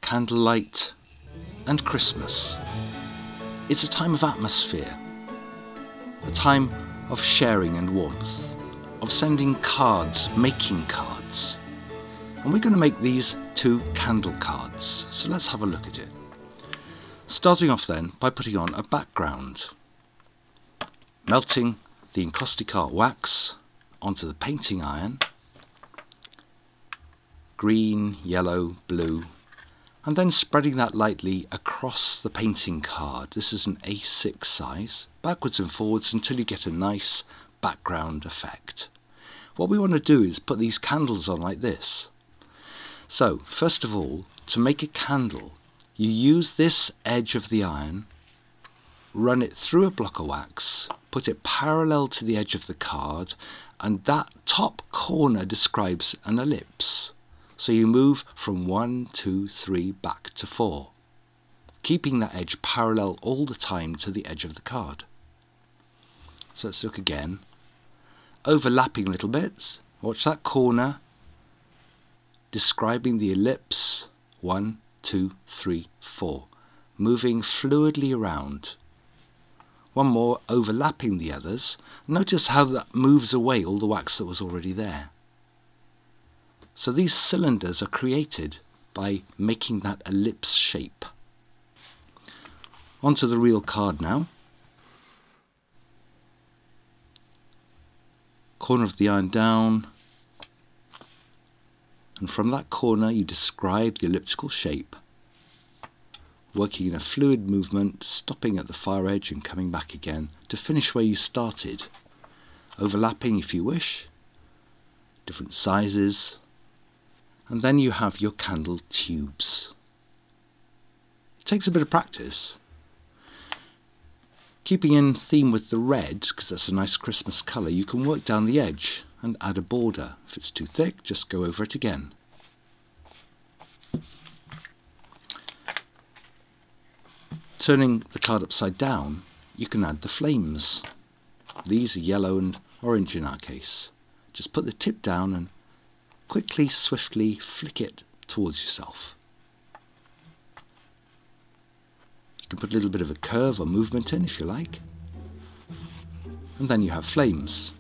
candlelight and Christmas. It's a time of atmosphere, a time of sharing and warmth, of sending cards, making cards. And we're going to make these 2 candle cards, so let's have a look at it. Starting off then by putting on a background, melting the Encaustic art wax onto the painting iron, green, yellow, blue, and then spreading that lightly across the painting card. This is an A6 size, backwards and forwards until you get a nice background effect. What we want to do is put these candles on like this. So, first of all, to make a candle, you use this edge of the iron, run it through a block of wax, put it parallel to the edge of the card, and that top corner describes an ellipse. So you move from 1, 2, 3 back to 4, keeping that edge parallel all the time to the edge of the card. So let's look again. Overlapping little bits. Watch that corner, describing the ellipse. 1, 2, 3, 4. Moving fluidly around. One more, overlapping the others. Notice how that moves away all the wax that was already there. So these cylinders are created by making that ellipse shape. Onto the real card now. Corner of the iron down, and from that corner you describe the elliptical shape, working in a fluid movement, stopping at the far edge and coming back again to finish where you started, overlapping if you wish, different sizes. And then you have your candle tubes. It takes a bit of practice. Keeping in theme with the red, because that's a nice Christmas colour, you can work down the edge and add a border. If it's too thick, just go over it again. Turning the card upside down, you can add the flames. These are yellow and orange in our case. Just put the tip down and quickly, swiftly flick it towards yourself. You can put a little bit of a curve or movement in if you like. And then you have flames.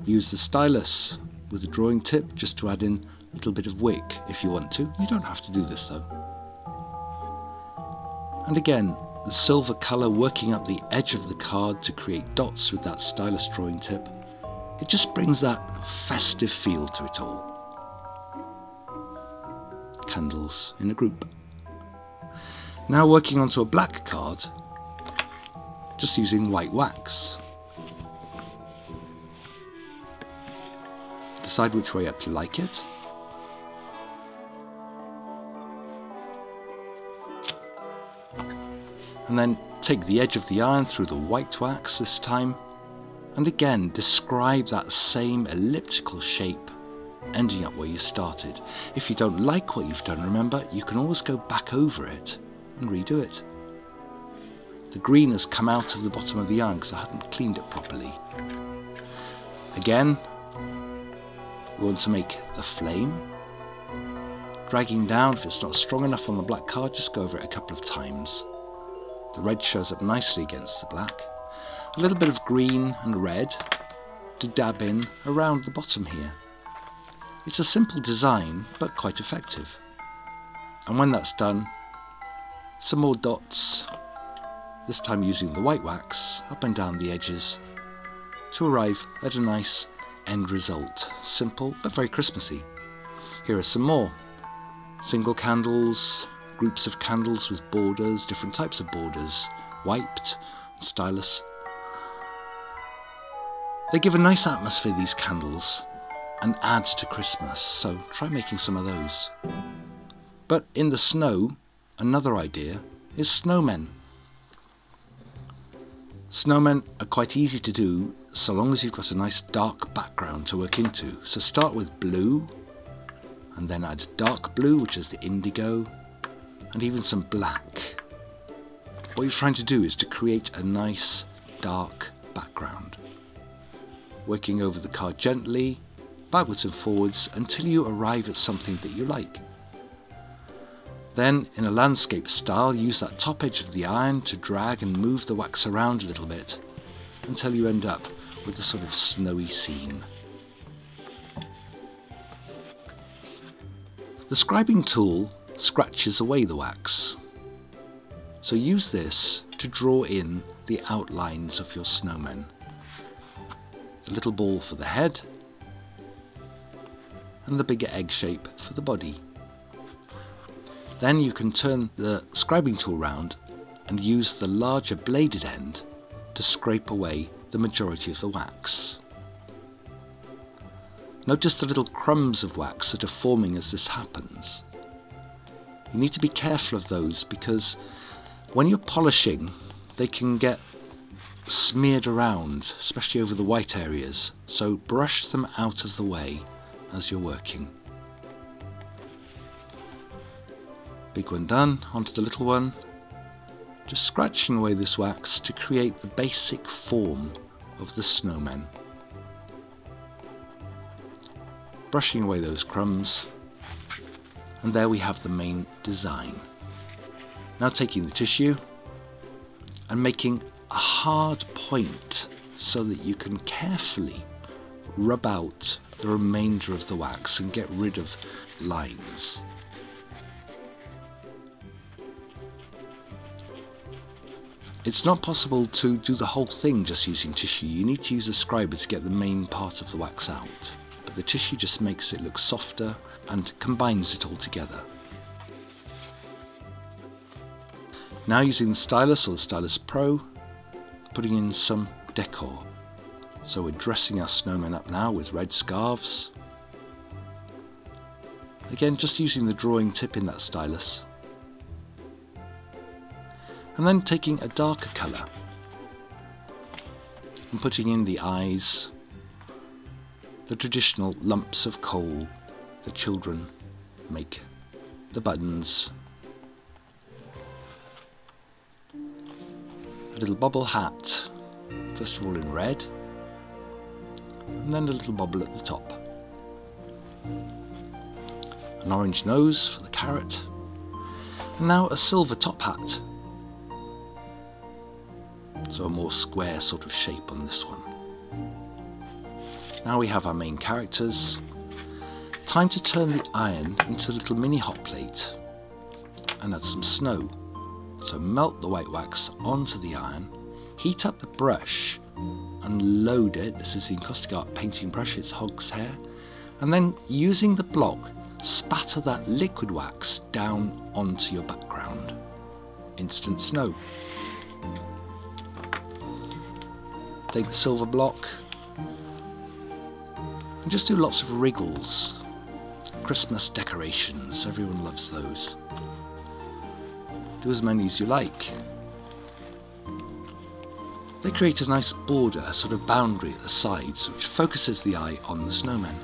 Use the stylus with the drawing tip just to add in a little bit of wick if you want to. You don't have to do this though. And again, the silver colour working up the edge of the card to create dots with that stylus drawing tip. It just brings that festive feel to it all. Candles in a group. Now working onto a black card, just using white wax. Decide which way up you like it. And then take the edge of the iron through the white wax this time. And again, describe that same elliptical shape, ending up where you started. If you don't like what you've done, remember, you can always go back over it and redo it. The green has come out of the bottom of the iron because I hadn't cleaned it properly. Again, we want to make the flame. Dragging down, if it's not strong enough on the black card, just go over it a couple of times. The red shows up nicely against the black. A little bit of green and red to dab in around the bottom here. It's a simple design, but quite effective. And when that's done, some more dots, this time using the white wax, up and down the edges, to arrive at a nice end result. Simple, but very Christmassy. Here are some more. Single candles, groups of candles with borders, different types of borders, wiped, stylus. They give a nice atmosphere, these candles, and add to Christmas, so try making some of those. But in the snow, another idea is snowmen. Snowmen are quite easy to do so long as you've got a nice dark background to work into. So start with blue, and then add dark blue, which is the indigo, and even some black. What you're trying to do is to create a nice dark background. Working over the card gently, backwards and forwards, until you arrive at something that you like. Then, in a landscape style, use that top edge of the iron to drag and move the wax around a little bit until you end up with a sort of snowy scene. The scribing tool scratches away the wax, so use this to draw in the outlines of your snowmen. The little ball for the head and the bigger egg shape for the body. Then you can turn the scribing tool round and use the larger bladed end to scrape away the majority of the wax. Notice the little crumbs of wax that are forming as this happens. You need to be careful of those because when you're polishing, they can get smeared around, especially over the white areas, so brush them out of the way as you're working. Big one done, onto the little one. Just scratching away this wax to create the basic form of the snowmen. Brushing away those crumbs, and there we have the main design. Now taking the tissue and making a hard point so that you can carefully rub out the remainder of the wax and get rid of lines. It's not possible to do the whole thing just using tissue. You need to use a scriber to get the main part of the wax out. But the tissue just makes it look softer and combines it all together. Now using the stylus or the Stylus Pro, putting in some decor. So we're dressing our snowmen up now with red scarves. Again, just using the drawing tip in that stylus. And then taking a darker colour and putting in the eyes, the traditional lumps of coal that children make, the buttons, a little bobble hat, first of all in red, and then a little bobble at the top, an orange nose for the carrot, and now a silver top hat, so a more square sort of shape on this one. Now we have our main characters. Time to turn the iron into a little mini hot plate and add some snow. So melt the white wax onto the iron, heat up the brush and load it. This is the Encaustic art painting brush, it's hog's hair. And then using the block, spatter that liquid wax down onto your background. Instant snow. Take the silver block and just do lots of wriggles. Christmas decorations, everyone loves those. Do as many as you like. They create a nice border, a sort of boundary at the sides, which focuses the eye on the snowmen.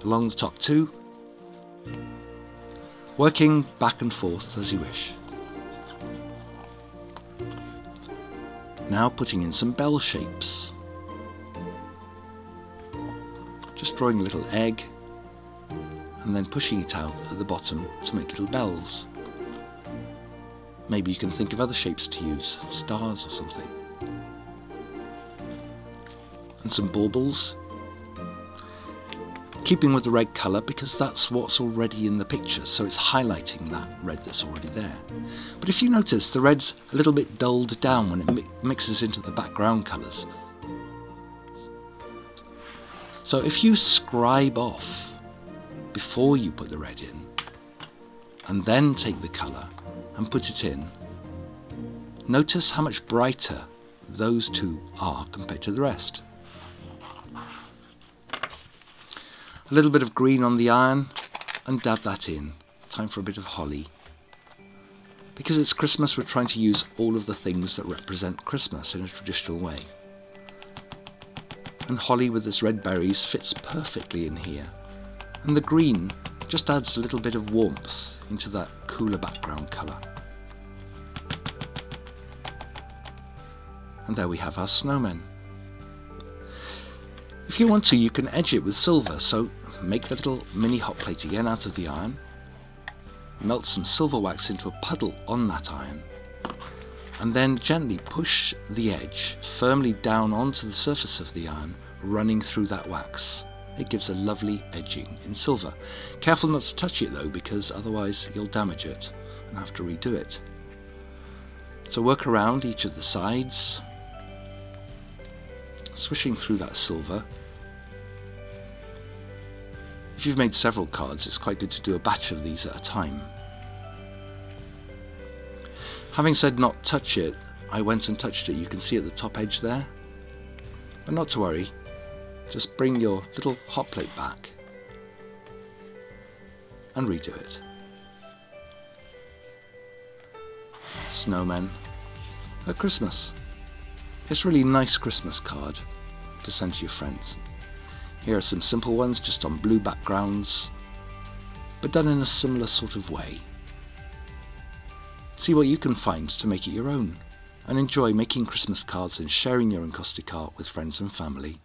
Along the top too, working back and forth as you wish. Now putting in some bell shapes. Just drawing a little egg and then pushing it out at the bottom to make little bells. Maybe you can think of other shapes to use, stars or something. And some baubles. Keeping with the red colour because that's what's already in the picture, so it's highlighting that red that's already there. But if you notice, the red's a little bit dulled down when it mixes into the background colours. So if you scribe off before you put the red in, and then take the colour and put it in, notice how much brighter those two are compared to the rest. A little bit of green on the iron and dab that in. Time for a bit of holly. Because it's Christmas, we're trying to use all of the things that represent Christmas in a traditional way. And holly with its red berries fits perfectly in here. And the green just adds a little bit of warmth into that cooler background colour. And there we have our snowmen. If you want to, you can edge it with silver, so make the little mini hot plate again out of the iron, melt some silver wax into a puddle on that iron, and then gently push the edge firmly down onto the surface of the iron, running through that wax. It gives a lovely edging in silver. Careful not to touch it though, because otherwise you'll damage it and have to redo it. So work around each of the sides, swishing through that silver. If you've made several cards, it's quite good to do a batch of these at a time. Having said not touch it, I went and touched it. You can see at the top edge there. But not to worry, just bring your little hot plate back and redo it. Snowmen at Christmas. It's a really nice Christmas card to send to your friends. Here are some simple ones just on blue backgrounds, but done in a similar sort of way. See what you can find to make it your own, and enjoy making Christmas cards and sharing your Encaustic art with friends and family.